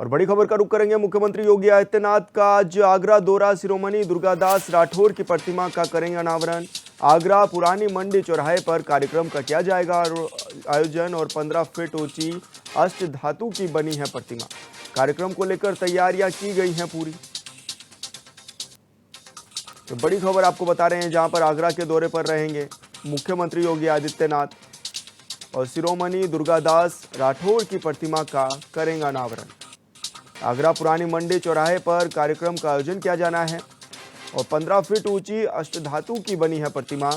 और बड़ी खबर का रुख करेंगे। मुख्यमंत्री योगी आदित्यनाथ का आज आगरा दौरा। शिरोमणि दुर्गादास राठौर की प्रतिमा का करेंगे अनावरण। आगरा पुरानी मंडी चौराहे पर कार्यक्रम का किया जाएगा आयोजन और 15 फीट ऊंची अष्ट धातु की बनी है प्रतिमा। कार्यक्रम को लेकर तैयारियां की गई हैं पूरी। तो बड़ी खबर आपको बता रहे हैं, जहां पर आगरा के दौरे पर रहेंगे मुख्यमंत्री योगी आदित्यनाथ और शिरोमणि दुर्गादास राठौर की प्रतिमा का करेंगे अनावरण। आगरा पुरानी मंडी चौराहे पर कार्यक्रम का आयोजन किया जाना है और 15 फीट ऊंची अष्टधातु की बनी है प्रतिमा।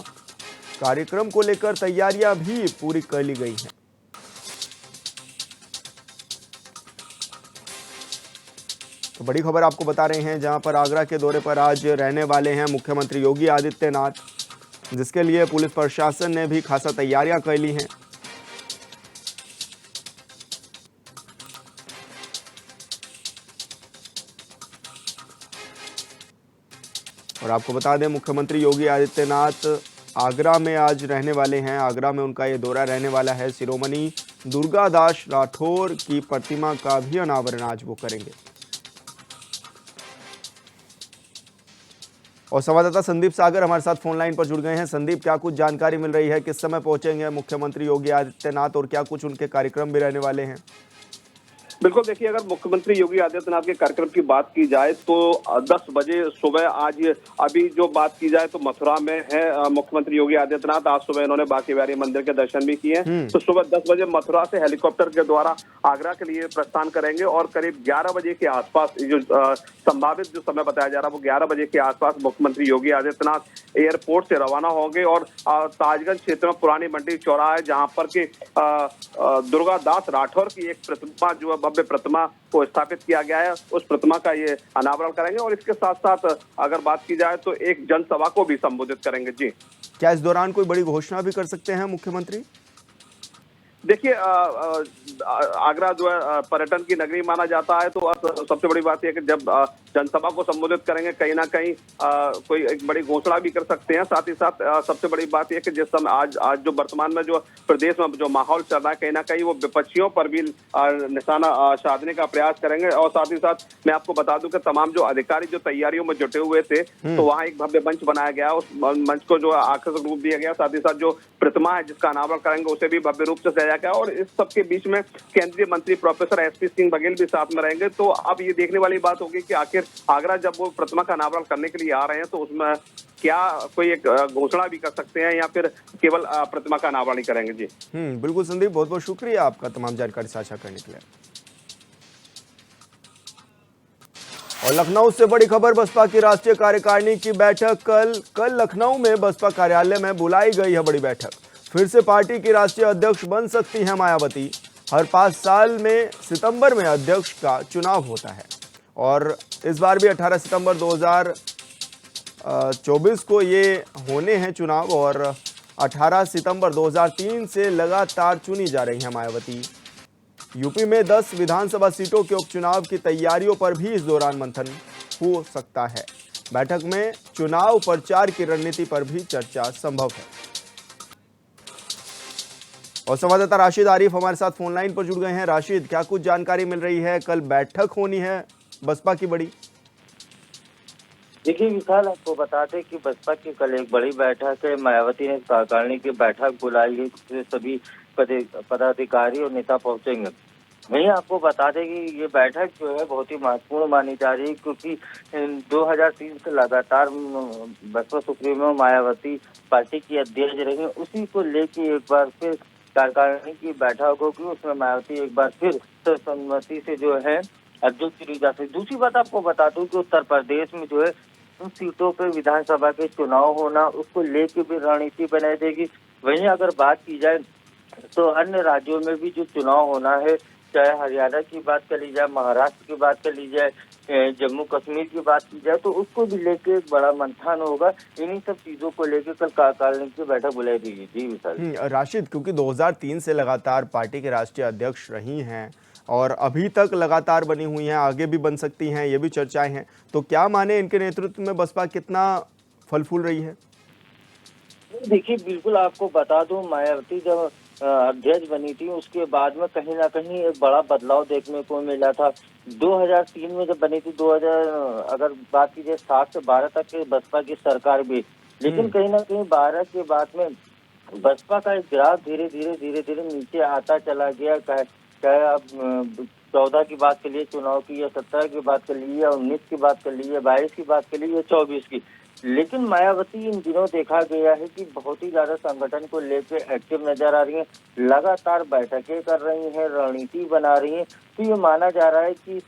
कार्यक्रम को लेकर तैयारियां भी पूरी कर ली गई हैं। तो बड़ी खबर आपको बता रहे हैं, जहां पर आगरा के दौरे पर आज रहने वाले हैं मुख्यमंत्री योगी आदित्यनाथ, जिसके लिए पुलिस प्रशासन ने भी खासा तैयारियां कर ली हैं। और आपको बता दें, मुख्यमंत्री योगी आदित्यनाथ आगरा में आज रहने वाले हैं। आगरा में उनका ये दौरा रहने वाला है। शिरोमणि दुर्गादास राठौर की प्रतिमा का भी अनावरण आज वो करेंगे। और संवाददाता संदीप सागर हमारे साथ फोन लाइन पर जुड़ गए हैं। संदीप, क्या कुछ जानकारी मिल रही है, किस समय पहुंचेंगे मुख्यमंत्री योगी आदित्यनाथ और क्या कुछ उनके कार्यक्रम भी रहने वाले हैं? बिल्कुल, देखिए, अगर मुख्यमंत्री योगी आदित्यनाथ के कार्यक्रम की बात की जाए तो 10 बजे सुबह आज अभी जो बात की जाए तो मथुरा में है मुख्यमंत्री योगी आदित्यनाथ। आज सुबह इन्होंने बांके बिहारी मंदिर के दर्शन भी किए। तो सुबह 10 बजे मथुरा से हेलीकॉप्टर के द्वारा आगरा के लिए प्रस्थान करेंगे और करीब 11 बजे के आसपास जो संभावित जो समय बताया जा रहा है वो 11 बजे के आसपास मुख्यमंत्री योगी आदित्यनाथ एयरपोर्ट से रवाना होंगे और ताजगंज क्षेत्र में पुरानी मंडी चौराहा है, जहां पर के दुर्गादास राठौर की एक प्रतिमा जो भव्य प्रतिमा को स्थापित किया गया है, उस प्रतिमा का ये अनावरण करेंगे और इसके साथ साथ अगर बात की जाए तो एक जनसभा को भी संबोधित करेंगे। जी, क्या इस दौरान कोई बड़ी घोषणा भी कर सकते हैं मुख्यमंत्री? देखिए, आगरा जो है पर्यटन की नगरी माना जाता है, तो सबसे बड़ी बात यह है कि जब जनसभा को संबोधित करेंगे कहीं ना कहीं कोई एक बड़ी घोषणा भी कर सकते हैं। साथ ही साथ सबसे बड़ी बात यह कि जिस समय आज जो वर्तमान में जो प्रदेश में जो माहौल चल रहा है, कहीं ना कहीं वो विपक्षियों पर भी निशाना साधने का प्रयास करेंगे। और साथ ही साथ मैं आपको बता दूं कि तमाम जो अधिकारी जो तैयारियों में जुटे हुए थे, तो वहाँ एक भव्य मंच बनाया गया, उस मंच को जो आकर्षक रूप दिया गया। साथ ही साथ जो प्रतिमा है जिसका अनावरण करेंगे उसे भी भव्य रूप से सजाया गया और इस सबके बीच में केंद्रीय मंत्री प्रोफेसर एसपी सिंह बघेल भी साथ में रहेंगे। तो अब ये देखने वाली बात होगी कि आखिर आगरा जब वो प्रतिमा का अनावरण करने के लिए आ रहे हैं तो उसमें क्या कोई एक घोषणा भी कर सकते हैं या फिर केवल प्रतिमा का अनावरण ही करेंगे। जी बिल्कुल संदीप, बहुत बहुत शुक्रिया आपका तमाम जानकारी साझा करने के लिए। और लखनऊ से बड़ी खबर, बसपा की राष्ट्रीय कार्यकारिणी की बैठक कल लखनऊ में बसपा कार्यालय में बुलाई गई है बड़ी बैठक। फिर से पार्टी की राष्ट्रीय अध्यक्ष बन सकती हैं मायावती। हर 5 साल में सितंबर में अध्यक्ष का चुनाव होता है और इस बार भी 18 सितंबर 2024 को ये होने हैं चुनाव और 18 सितंबर 2003 से लगातार चुनी जा रही हैं मायावती। यूपी में 10 विधानसभा सीटों के उपचुनाव की तैयारियों पर भी इस दौरान मंथन हो सकता है। बैठक में चुनाव प्रचार की रणनीति पर भी चर्चा संभव है। और संवाददाता राशिद आरिफ हमारे साथ फोन लाइन पर जुड़ गए हैं। राशिद, क्या कुछ जानकारी मिल रही है, कल बैठक होनी है बसपा की बड़ी? देखिए विशाल, आपको बता दें कि बसपा की कल एक बड़ी बैठक है। मायावती ने कार्यकारिणी की बैठक बुलाई है, जिसमें सभी पदाधिकारी और नेता पहुंचेंगे। वहीं आपको बता दें कि ये बैठक जो है बहुत ही महत्वपूर्ण मानी जा रही है, क्योंकि 2003 से लगातार बसपा सुप्रीमो मायावती पार्टी की अध्यक्ष रही, उसी को लेके एक बार फिर कार्यकारिणी की बैठक होगी। उसमें मायावती एक बार फिर सर्वसम्मति से जो है अध्यक्ष चुनी जा सकती। दूसरी बात आपको बता दूं कि उत्तर प्रदेश में जो है उन सीटों पे विधानसभा के चुनाव होना, उसको लेके भी रणनीति बनाई देगी। वहीं अगर बात की जाए तो अन्य राज्यों में भी जो चुनाव होना है, चाहे हरियाणा की बात कर ली जाए, महाराष्ट्र की बात कर ली जाए, जम्मू कश्मीर की बात की जाए, तो उसको भी लेके एक बड़ा मंथन होगा। इन्हीं सब चीजों को लेकर कल कार्यकारिणी की बैठक बुलाई गई। जी विशाल। राशिद, क्योंकि 2003 से लगातार पार्टी के राष्ट्रीय अध्यक्ष रही हैं और अभी तक लगातार बनी हुई हैं, आगे भी बन सकती हैं, ये भी चर्चाएं हैं, तो क्या माने इनके नेतृत्व में बसपा कितना फल फूल रही है? देखिए बिल्कुल, आपको बता दूं, मायावती जब अध्यक्ष बनी थी, उसके बाद में कहीं ना कहीं एक बड़ा बदलाव देखने को मिला था। 2003 में जब बनी थी, 2000 अगर बात की जाए 7 से 12 तक की बसपा की सरकार भी, लेकिन कहीं ना कहीं 12 के बाद में बसपा का एक ग्राफ धीरे धीरे नीचे आता चला गया। चाहे आप 14 की बात कर लिए चुनाव की, या 17 की बात कर लीजिए, या 19 की बात कर लीजिए, 22 की बात कर लीजिए, 24 की। लेकिन मायावती इन दिनों देखा गया है कि बहुत ही ज्यादा संगठन को लेकर एक्टिव नजर आ रही है, लगातार बैठकें कर रही हैं, रणनीति बना रही हैं। तो ये माना जा रहा है कि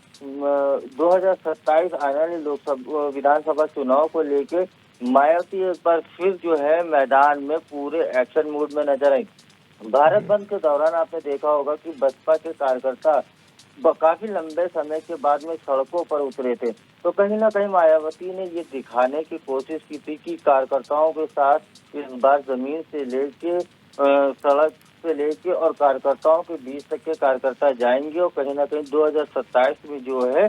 2027 आने वाले लोकसभा विधानसभा चुनाव को लेकर मायावती एक बार फिर जो है मैदान में पूरे एक्शन मोड में नजर आई। भारत बंद के दौरान आपने देखा होगा कि बसपा के कार्यकर्ता काफी लंबे समय के बाद में सड़कों पर उतरे थे। तो कहीं ना कहीं मायावती ने ये दिखाने की कोशिश की थी कि कार्यकर्ताओं के साथ इस बार जमीन से लेके सड़क से लेके और कार्यकर्ताओं के बीच तक के कार्यकर्ता जाएंगे, और कहीं ना कहीं 2027 में जो है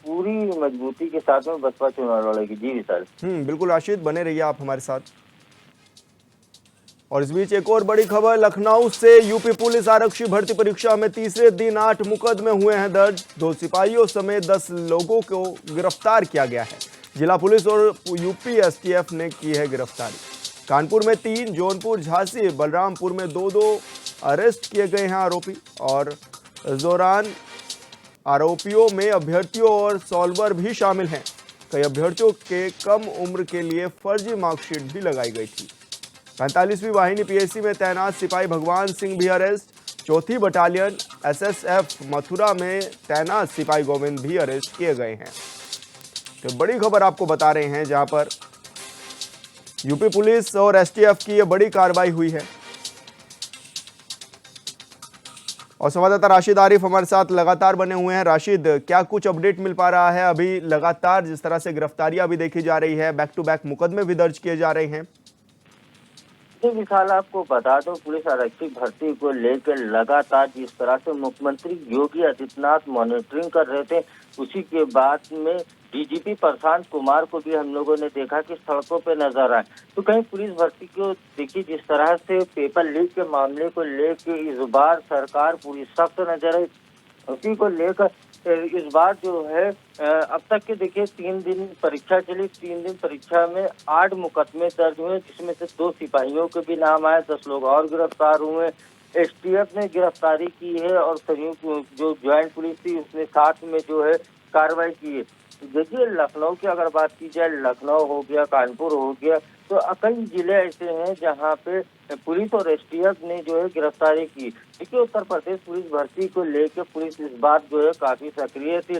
पूरी मजबूती के साथ में बसपा चुनाव लड़ेगी। जी विशाल। बिल्कुल राशिद, बने रहिए आप हमारे साथ। और इस बीच एक और बड़ी खबर लखनऊ से। यूपी पुलिस आरक्षी भर्ती परीक्षा में तीसरे दिन 8 मुकदमे हुए हैं दर्ज। 2 सिपाहियों समेत 10 लोगों को गिरफ्तार किया गया है। जिला पुलिस और यूपी एसटीएफ ने की है गिरफ्तारी। कानपुर में 3, जौनपुर, झांसी, बलरामपुर में 2 अरेस्ट किए गए हैं आरोपी। और इस दौरान आरोपियों में अभ्यर्थियों और सॉल्वर भी शामिल हैं। कई अभ्यर्थियों के कम उम्र के लिए फर्जी मार्कशीट भी लगाई गई थी। 45वीं वाहिनी पीएसी में तैनात सिपाही भगवान सिंह भी अरेस्ट। 4थी बटालियन एसएसएफ मथुरा में तैनात सिपाही गोविंद भी अरेस्ट किए गए हैं। तो बड़ी खबर आपको बता रहे हैं, जहां पर यूपी पुलिस और एसटीएफ की यह बड़ी कार्रवाई हुई है। और संवाददाता राशिद आरिफ हमारे साथ लगातार बने हुए हैं। राशिद, क्या कुछ अपडेट मिल पा रहा है? अभी लगातार जिस तरह से गिरफ्तारियां भी देखी जा रही है, बैक टू बैक मुकदमे भी दर्ज किए जा रहे हैं। विशाल, आपको बता दो, पुलिस आरक्षी भर्ती को लेकर लगातार जिस तरह से मुख्यमंत्री योगी आदित्यनाथ मॉनिटरिंग कर रहे थे, उसी के बाद में डीजीपी प्रशांत कुमार को भी हम लोगों ने देखा कि सड़कों पे नजर आए। तो कहीं पुलिस भर्ती को देखिए, जिस तरह से पेपर लीक के मामले को लेकर इस बार सरकार पूरी सख्त नजर आई, उसी को लेकर इस बार जो है अब तक के देखिए 3 दिन परीक्षा चली। 3 दिन परीक्षा में 8 मुकदमे दर्ज हुए, जिसमें से 2 सिपाहियों के भी नाम आए, 10 लोग और गिरफ्तार हुए। एसटीएफ ने गिरफ्तारी की है और संयुक्त जो ज्वाइंट पुलिस थी उसने साथ में जो है कार्रवाई की है। देखिए, लखनऊ की अगर बात की जाए, लखनऊ हो गया, कानपुर हो गया, तो कई जिले ऐसे हैं जहां पे पुलिस और एसटीएफ ने जो है गिरफ्तारी की। देखिए, उत्तर प्रदेश पुलिस भर्ती को लेकर पुलिस इस बार जो है काफी सक्रिय थी,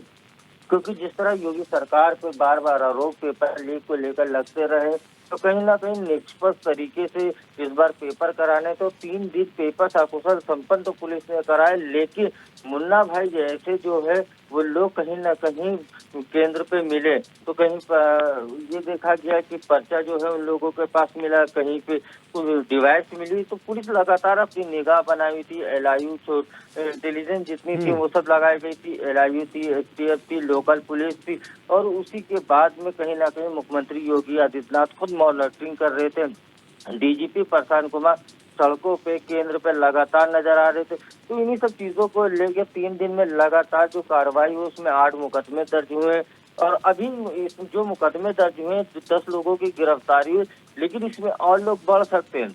क्योंकि जिस तरह योगी सरकार पे बार बार आरोप पेपर लीक को लेकर लगते रहे, तो कहीं ना कहीं निष्पक्ष तरीके से इस बार पेपर कराने, तो 3 दिन पेपर सकुशल संपन्न तो पुलिस ने कराए, लेकिन मुन्ना भाई जैसे जो है वो लोग कहीं ना कहीं केंद्र पे मिले, तो कहीं ये देखा गया कि पर्चा जो है उन लोगों के पास मिला, कहीं पे डिवाइस मिली। तो पुलिस लगातार अपनी निगाह बनाई हुई थी। एलआईयू इंटेलिजेंस जितनी थी वो सब लगाई गई थी, एलआईयू थी, एसटीएफ थी, लोकल पुलिस थी। और उसी के बाद में कहीं ना कहीं मुख्यमंत्री योगी आदित्यनाथ खुद मॉनिटरिंग कर रहे थे। डीजीपी प्रशांत कुमार सड़कों पे केंद्र पे लगातार नजर आ रहे थे। तो इन्हीं सब चीजों को लेकर 3 दिन में लगातार जो कार्रवाई हुई उसमें 8 मुकदमे दर्ज हुए। और अभी जो मुकदमे दर्ज हुए 10 लोगों की गिरफ्तारी हुई, लेकिन इसमें और लोग बढ़ सकते हैं,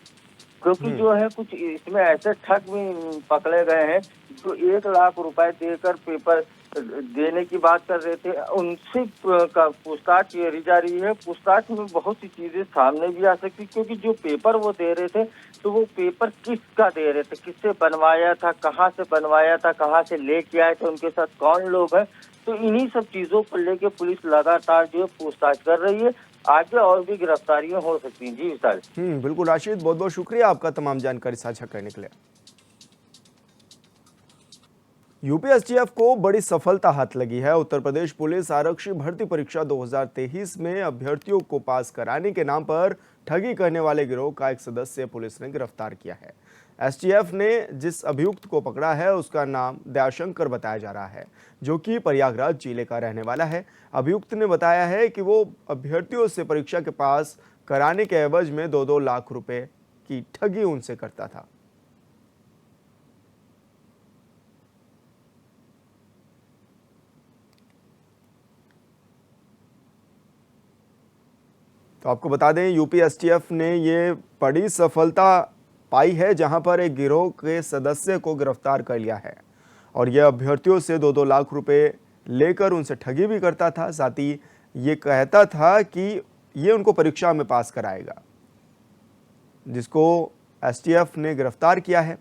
क्योंकि जो है कुछ इसमें ऐसे ठग भी पकड़े गए हैं जो 1 लाख रुपए देकर पेपर देने की बात कर रहे थे। उनसे का पूछताछ की जा रही है। पूछताछ में बहुत सी चीजें सामने भी आ सकती, क्योंकि जो पेपर वो दे रहे थे, तो वो पेपर किसका दे रहे थे, किससे बनवाया था, कहाँ से बनवाया था, कहाँ से लेके आए थे, उनके साथ कौन लोग हैं। तो इन्हीं सब चीजों को लेके पुलिस लगातार जो है पूछताछ कर रही है। आगे और भी गिरफ्तारियां हो सकती हैं। जी विशाल। बिल्कुल राशिद, बहुत बहुत शुक्रिया आपका तमाम जानकारी साझा करने के लिए। यूपी एसटीएफ को बड़ी सफलता हाथ लगी है। उत्तर प्रदेश पुलिस आरक्षी भर्ती परीक्षा 2023 में अभ्यर्थियों को पास कराने के नाम पर ठगी करने वाले गिरोह का एक सदस्य पुलिस ने गिरफ्तार किया है। एसटीएफ ने जिस अभियुक्त को पकड़ा है उसका नाम दयाशंकर बताया जा रहा है, जो कि प्रयागराज जिले का रहने वाला है। अभियुक्त ने बताया है कि वो अभ्यर्थियों से परीक्षा के पास कराने के एवज में 2-2 लाख रुपए की ठगी उनसे करता था। तो आपको बता दें यूपी एसटीएफ ने ये बड़ी सफलता पाई है जहां पर एक गिरोह के सदस्य को गिरफ्तार कर लिया है और यह अभ्यर्थियों से 2-2 लाख रुपए लेकर उनसे ठगी भी करता था। साथ ही ये कहता था कि ये उनको परीक्षा में पास कराएगा, जिसको एसटीएफ ने गिरफ्तार किया है।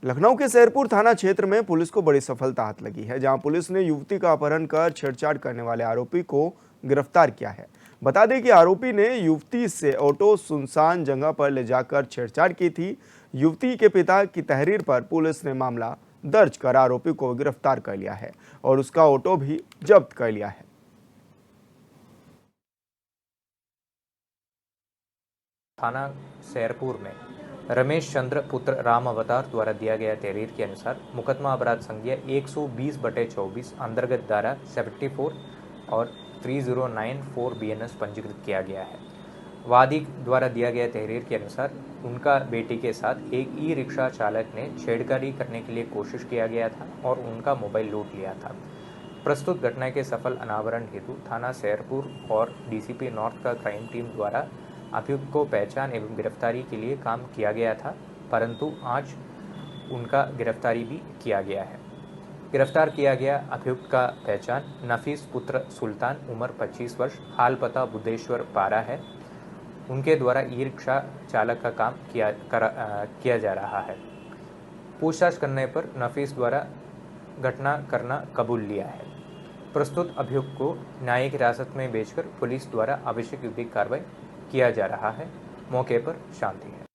लखनऊ के सैरपुर थाना क्षेत्र में पुलिस को बड़ी सफलता हाथ लगी है, जहां पुलिस ने युवती का अपहरण कर छेड़छाड़ करने वाले आरोपी को गिरफ्तार किया है। बता दें कि आरोपी ने युवती से ऑटो सुनसान जगह पर ले जाकर छेड़छाड़ की थी। युवती के पिता की तहरीर पर पुलिस ने मामला दर्ज कर आरोपी को गिरफ्तार कर लिया है और उसका ऑटो भी जब्त कर लिया है। थाना सैरपुर में रमेश चंद्र पुत्र राम अवतार द्वारा दिया गया तहरीर के अनुसार मुकदमा अपराध संज्ञा 120/24 अंतर्गत धारा 74 और 3094 BNS पंजीकृत किया गया है। वादी द्वारा दिया गया तहरीर के अनुसार उनका बेटी के साथ एक ई रिक्शा चालक ने छेड़छाड़ी करने के लिए कोशिश किया गया था और उनका मोबाइल लूट लिया था। प्रस्तुत घटना के सफल अनावरण हेतु थाना सैरपुर और डीसीपी नॉर्थ का क्राइम टीम द्वारा अभियुक्त को पहचान एवं गिरफ्तारी के लिए काम किया गया था, परंतु आज उनका गिरफ्तारी भी किया गया है। गिरफ्तार किया गया अभियुक्त का पहचान नफीस पुत्र सुल्तान उम्र 25 वर्ष, हाल पता बुद्धेश्वर पारा है। उनके द्वारा ई रिक्शा चालक का काम किया जा रहा है। पूछताछ करने पर नफीस द्वारा घटना करना कबूल लिया है। प्रस्तुत अभियुक्त को न्यायिक हिरासत में भेजकर पुलिस द्वारा आवश्यक विधिक कार्रवाई किया जा रहा है। मौके पर शांति है।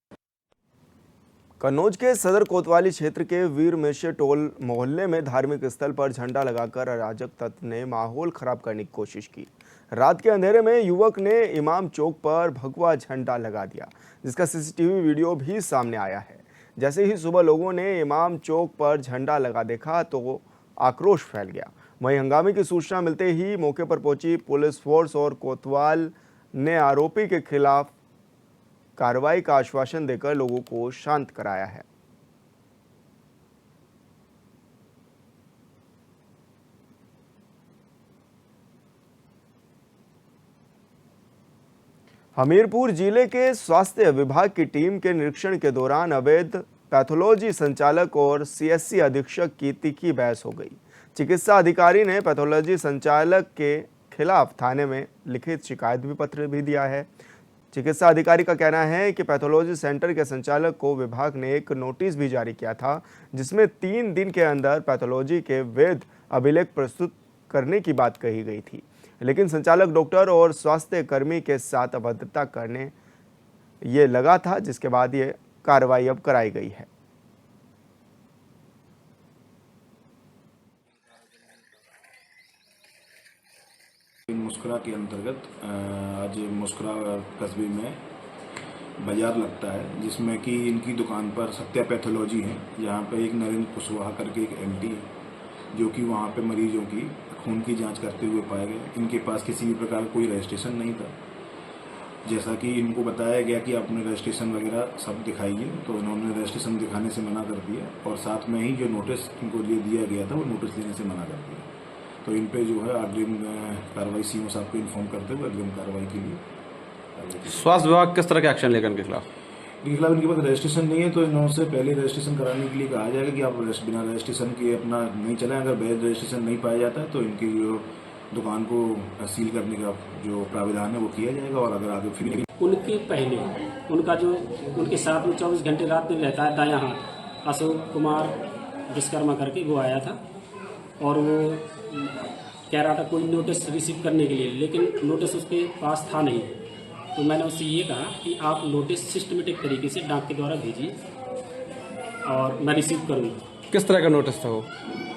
कन्नौज के सदर कोतवाली क्षेत्र के वीर मिश्र टोल मोहल्ले में धार्मिक स्थल पर झंडा लगाकर अराजक तत्व ने माहौल खराब करने की कोशिश की। रात के अंधेरे में युवक ने इमाम चौक पर भगवा झंडा लगा दिया, जिसका सीसीटीवी वीडियो भी सामने आया है। जैसे ही सुबह लोगों ने इमाम चौक पर झंडा लगा देखा तो आक्रोश फैल गया। वहीं हंगामे की सूचना मिलते ही मौके पर पहुंची पुलिस फोर्स और कोतवाल ने आरोपी के खिलाफ कार्रवाई का आश्वासन देकर लोगों को शांत कराया है। हमीरपुर जिले के स्वास्थ्य विभाग की टीम के निरीक्षण के दौरान अवैध पैथोलॉजी संचालक और सीएससी अधीक्षक की तीखी बहस हो गई। चिकित्सा अधिकारी ने पैथोलॉजी संचालक के खिलाफ थाने में लिखित शिकायत भी पत्र भी दिया है। चिकित्सा अधिकारी का कहना है कि पैथोलॉजी सेंटर के संचालक को विभाग ने एक नोटिस भी जारी किया था, जिसमें 3 दिन के अंदर पैथोलॉजी के वैध अभिलेख प्रस्तुत करने की बात कही गई थी, लेकिन संचालक डॉक्टर और स्वास्थ्य कर्मी के साथ अभद्रता करने ये लगा था, जिसके बाद ये कार्रवाई अब कराई गई है। मुस्कुरा के अंतर्गत आज मुस्कुरा कस्बे में बाजार लगता है, जिसमें कि इनकी दुकान पर सत्या पैथोलॉजी है। यहाँ पे एक नरेंद्र कुशवाहा करके एक एमटी है, जो कि वहाँ पे मरीजों की खून की जांच करते हुए पाए गए। इनके पास किसी भी प्रकार कोई रजिस्ट्रेशन नहीं था। जैसा कि इनको बताया गया कि आपने रजिस्ट्रेशन वगैरह सब दिखाइए, तो इन्होंने रजिस्ट्रेशन दिखाने से मना कर दिया और साथ में ही जो नोटिस इनको दिया गया था वो नोटिस देने से मना कर दिया। तो इन पे जो है अग्रिम कार्रवाई सीओ साहब को इन्फॉर्म करते हुए अग्रिम कार्रवाई के लिए। स्वास्थ्य विभाग किस तरह के एक्शन लेगा इनके खिलाफ? इनके खिलाफ इनके पास रजिस्ट्रेशन नहीं है, तो इन्होंने पहले रजिस्ट्रेशन कराने के लिए कहा जाएगा कि आप बिना रजिस्ट्रेशन के अपना नहीं चलाएं। अगर वैध रजिस्ट्रेशन नहीं पाया जाता है तो इनकी जो दुकान को सील करने का जो प्राविधान है वो किया जाएगा। और अगर आगे फिर उनके पहले उनका जो उनके साथ में 24 घंटे रात में रहता है दायां हाथ अशोक कुमार विश्वकर्मा करके वो आया था और वो कह रहा था कोई नोटिस रिसीव करने के लिए, लेकिन नोटिस उसके पास था नहीं। तो मैंने उससे ये कहा कि आप नोटिस सिस्टमेटिक तरीके से डाक के द्वारा भेजिए और मैं रिसीव करूँगा। किस तरह का नोटिस था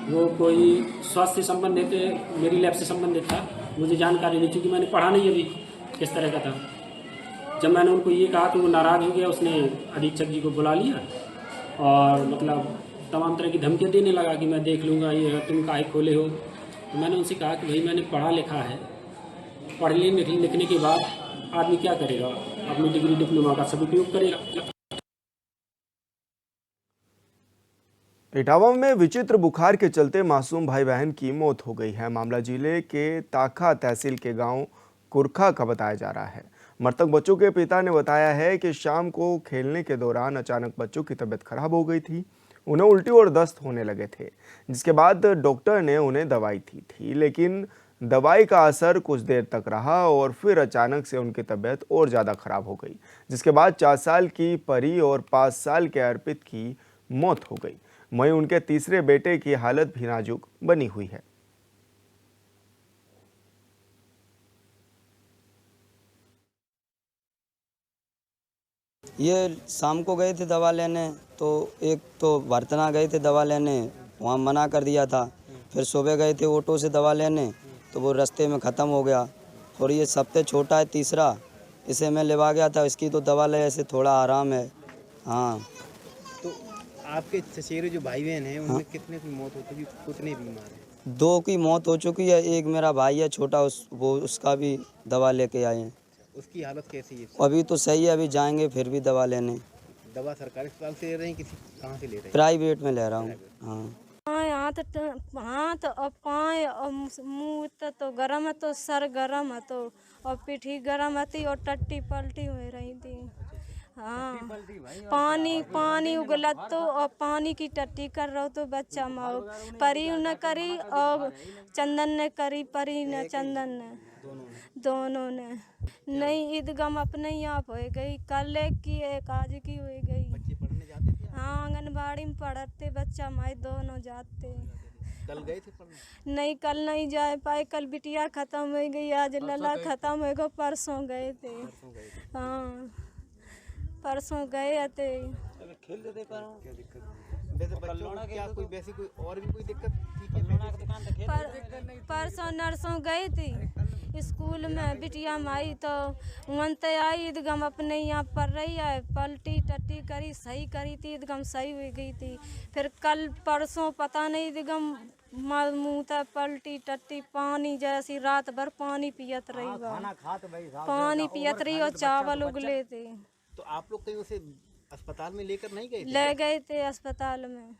वो कोई स्वास्थ्य से संबंधित, मेरी लैब से संबंधित था। मुझे जानकारी नहीं, चूँकि मैंने पढ़ा नहीं अभी किस तरह का था। जब मैंने उनको ये कहा तो वो नाराज़ हो गया। उसने अधीक्षक जी को बुला लिया और मतलब तमाम तरह की धमकियाँ देने लगा कि मैं देख लूँगा, ये तुम काहे खोले हो। तो मैंने उनसे कहा कि भाई मैंने पढ़ा लिखा है, पढ़ने लिखने के बाद आदमी क्या करेगा, अपनी डिग्री डिप्लोमा का सदुपयोग करेगा। इटावा में विचित्र बुखार के चलते मासूम भाई बहन की मौत हो गई है। मामला जिले के ताखा तहसील के गांव कुरखा का बताया जा रहा है। मृतक बच्चों के पिता ने बताया है कि शाम को खेलने के दौरान अचानक बच्चों की तबीयत खराब हो गई थी। उन्हें उल्टी और दस्त होने लगे थे, जिसके बाद डॉक्टर ने उन्हें दवाई दी थी, लेकिन दवाई का असर कुछ देर तक रहा और फिर अचानक से उनकी तबीयत और ज़्यादा खराब हो गई, जिसके बाद 4 साल की परी और 5 साल के अर्पित की मौत हो गई। वहीं उनके तीसरे बेटे की हालत भी नाजुक बनी हुई है। ये शाम को गए थे दवा लेने, तो एक तो वर्तना गए थे दवा लेने, वहाँ मना कर दिया था। फिर सुबह गए थे ऑटो से दवा लेने, तो वो रास्ते में ख़त्म हो गया। और ये सबसे छोटा है तीसरा, इसे मैं लेवा गया था, इसकी तो दवा ले ऐसे थोड़ा आराम है। हाँ, तो आपके चचेरे जो भाई बहन हैं उनमें कितने की मौत हो चुकी, कितने बीमार हैं? 2 की मौत हो चुकी है, एक मेरा भाई है छोटा, उसका भी दवा लेके आए हैं। उसकी हालत कैसी है? अभी तो सही है, अभी जाएंगे फिर भी दवा लेने। दवा सरकारी अस्पताल से ले रहे हैं, किसी कहाँ से ले रहे हैं? प्राइवेट में ले रहा हूँ। हाँ, हाथ और पाँव और मुँह तो गर्म है, तो सर गर्म है, तो और पीठी गर्म है और टट्टी पलटी हो रही थी। हाँ, पानी उगलत तो और पानी की टट्टी कर रहो तो बच्चा माओ। परी ने करी और चंदन ने करी, परी ने चंदन ने दोनों ने। नहीं ईदगम अपने ही आप हो गई, कल एक की एक आज की हो गई। बच्चे पढ़ने जाते थे? हाँ, आंगनबाड़ी में पढ़ते बच्चा माई दोनों जाते। कल गए थे पढ़ने? नहीं, कल नहीं जा पाए, कल बिटिया खत्म हो गई, आज लला खत्म हो गया, परसों गए थे। हाँ, परसों गए थे। वैसे बच्चों को क्या कोई वैसी कोई और भी कोई दिक्कत थी क्या? परसों नरसों गई थी स्कूल में, बिटिया माई तो वनते आई, ईदगम अपने यहाँ पढ़ रही है, पलटी टट्टी करी, सही करी थी, ईदगम सही हो गई थी। फिर कल परसों पता नहीं ईदगम मुँह तक पलटी टट्टी, पानी जैसी रात भर पानी पियत रही, पानी पियत रही और चावल उगले थे। तो आप लोग कहीं उसे अस्पताल में लेकर नहीं गए थे? ले गए थे अस्पताल में।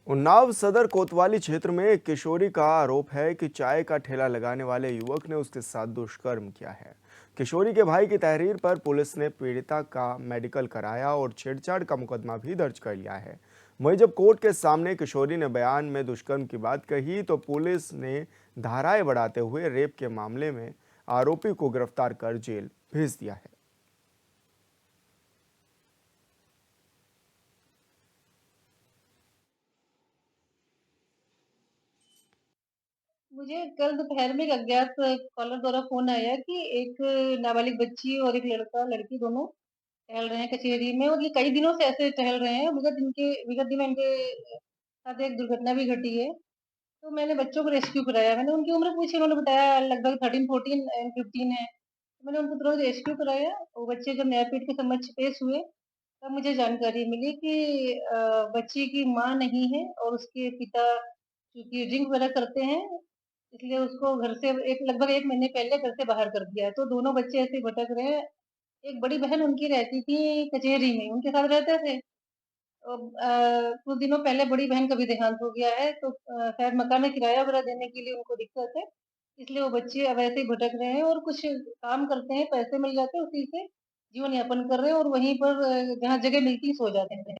उन्नाव सदर कोतवाली क्षेत्र में एक किशोरी का आरोप है कि चाय का ठेला लगाने वाले युवक ने उसके साथ दुष्कर्म किया है। किशोरी के भाई की तहरीर पर पुलिस ने पीड़िता का मेडिकल कराया और छेड़छाड़ का मुकदमा भी दर्ज कर लिया है। वहीं जब कोर्ट के सामने किशोरी ने बयान में दुष्कर्म की बात कही तो पुलिस ने धाराएं बढ़ाते हुए रेप के मामले में आरोपी को गिरफ्तार कर जेल भेज दिया है। मुझे कल दोपहर में एक अज्ञात कॉलर द्वारा फोन आया कि एक नाबालिग बच्ची और एक लड़की दोनों टहल रहे हैं कचेरी में, और ये कई दिनों से ऐसे टहल रहे हैं। विगत दिनों इनके साथ एक दुर्घटना भी घटी है। तो मैंने बच्चों को रेस्क्यू कराया, मैंने उनकी उम्र पूछी, उन्होंने बताया लगभग 13, 14 एंड 15 है। तो मैंने उनको तुरंत रेस्क्यू कराया। वो बच्चे जब न्यायपीठ के समक्ष पेश हुए तब मुझे जानकारी मिली कि बच्ची की माँ नहीं है और उसके पिता चूंकि ड्रिंक वगैरह करते हैं, इसलिए उसको घर से लगभग 1 महीने पहले घर से बाहर कर दिया है। तो दोनों बच्चे ऐसे भटक रहे हैं। एक बड़ी बहन उनकी रहती थी कचहरी में, उनके साथ रहते थे। कुछ दिनों पहले बड़ी बहन का भी देहांत हो गया है, तो शायद मकान किराया वगैरह देने के लिए उनको दिक्कत है, इसलिए वो बच्चे अब ऐसे ही भटक रहे हैं और कुछ काम करते हैं, पैसे मिल जाते हैं, उसी से जीवन यापन कर रहे हैं और वहीं पर जहाँ जगह मिलती है सो जाते हैं।